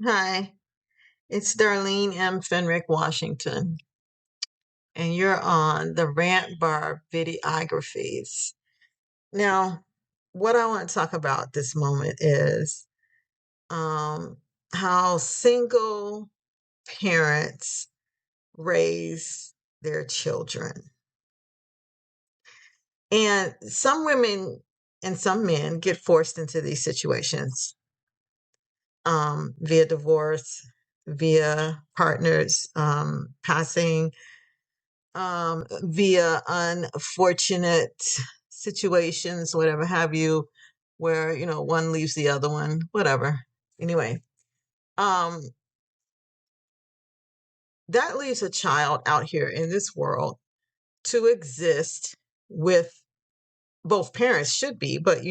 Hi, it's Darlene M. Fenrick, Washington, and you're on the Rant Bar Videographies. Now, what I want to talk about this moment is um, how single parents raise their children. And some women and some men get forced into these situations via divorce, via partners passing, via unfortunate situations, whatever have you, where, one leaves the other one, whatever. Anyway, um, that leaves a child out here in this world to exist with both parents should be, but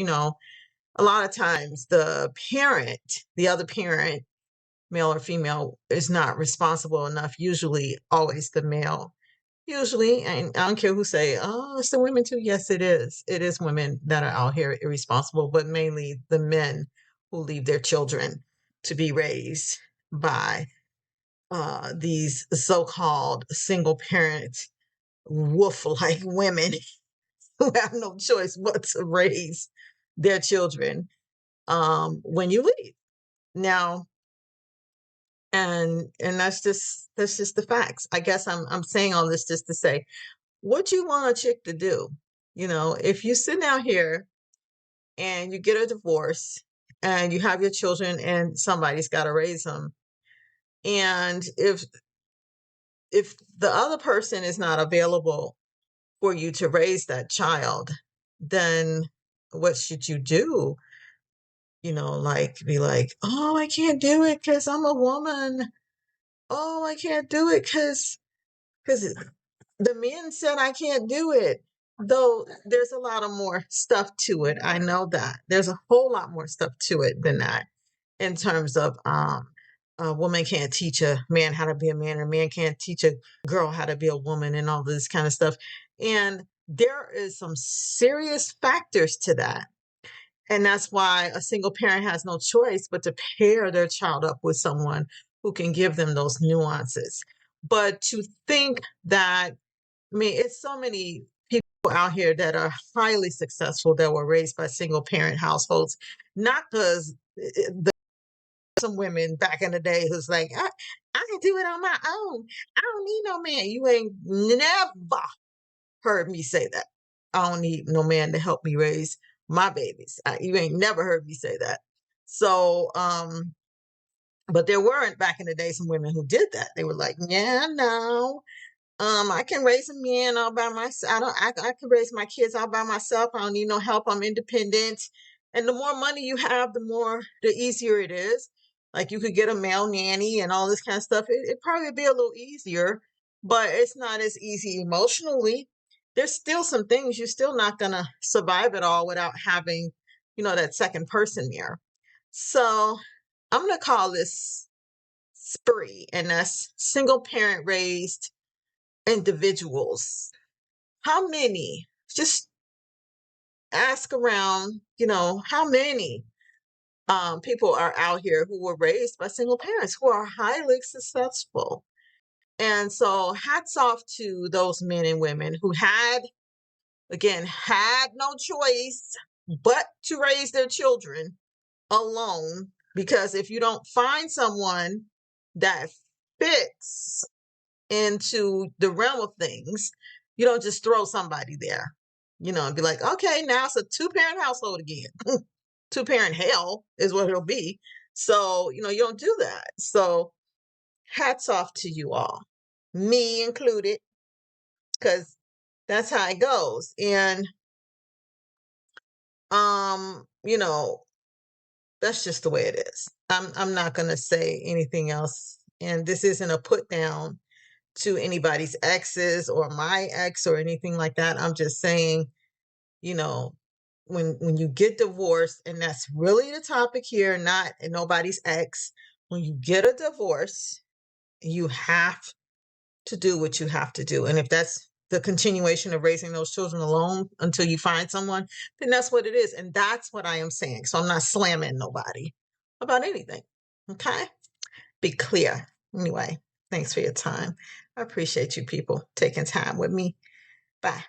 a lot of times the other parent, male or female, is not responsible enough, usually always the male. Usually, and I don't care who say, oh, it's the women too. Yes, it is. It is women that are out here irresponsible, but mainly the men who leave their children to be raised by these so-called single parent wolf-like women who have no choice but to raise their children when you leave. Now, and that's just the facts. I guess I'm saying all this just to say, what you want a chick to do? If you sit down here and you get a divorce and you have your children and somebody's got to raise them, and if the other person is not available for you to raise that child, then what should you do? Like be like, oh, I can't do it because I'm a woman. Oh, I can't do it because the men said I can't do it. Though there's a lot of more stuff to it. I know that. There's a whole lot more stuff to it than that in terms of a woman can't teach a man how to be a man, and a man can't teach a girl how to be a woman, and all this kind of stuff. And there is some serious factors to that. And that's why a single parent has no choice but to pair their child up with someone who can give them those nuances. But to think that, I mean, it's so many people out here that are highly successful that were raised by single parent households, not because some women back in the day who's like, I can do it on my own. I don't need no man. You ain't never heard me say that. I don't need no man to help me raise my babies. You ain't never heard me say that. So, but there weren't back in the day some women who did that. They were like, yeah, no, I can raise a man all by myself. I can raise my kids all by myself. I don't need no help. I'm independent. And the more money you have, the easier it is. Like you could get a male nanny and all this kind of stuff. It'd probably be a little easier, but it's not as easy emotionally. There's still some things you're still not gonna survive it all without having, that second person there. So I'm gonna call this SPRI, and that's single parent raised individuals. How many? Just ask around, how many people are out here who were raised by single parents who are highly successful. And so hats off to those men and women who had no choice but to raise their children alone. Because if you don't find someone that fits into the realm of things, you don't just throw somebody there, and be like, okay, now it's a two-parent household again. Two-parent hell is what it'll be. So, you don't do that. So hats off to you all, me included, because that's how it goes. And, you know, that's just the way it is. I'm not going to say anything else. And this isn't a put down to anybody's exes or my ex or anything like that. I'm just saying, you know, when you get divorced, and that's really the topic here, not nobody's ex. When you get a divorce, you have to do what you have to do. And if that's the continuation of raising those children alone until you find someone, then that's what it is. And that's what I am saying. So I'm not slamming nobody about anything. Okay. be clear. Anyway, thanks for your time. I appreciate you people taking time with me. Bye.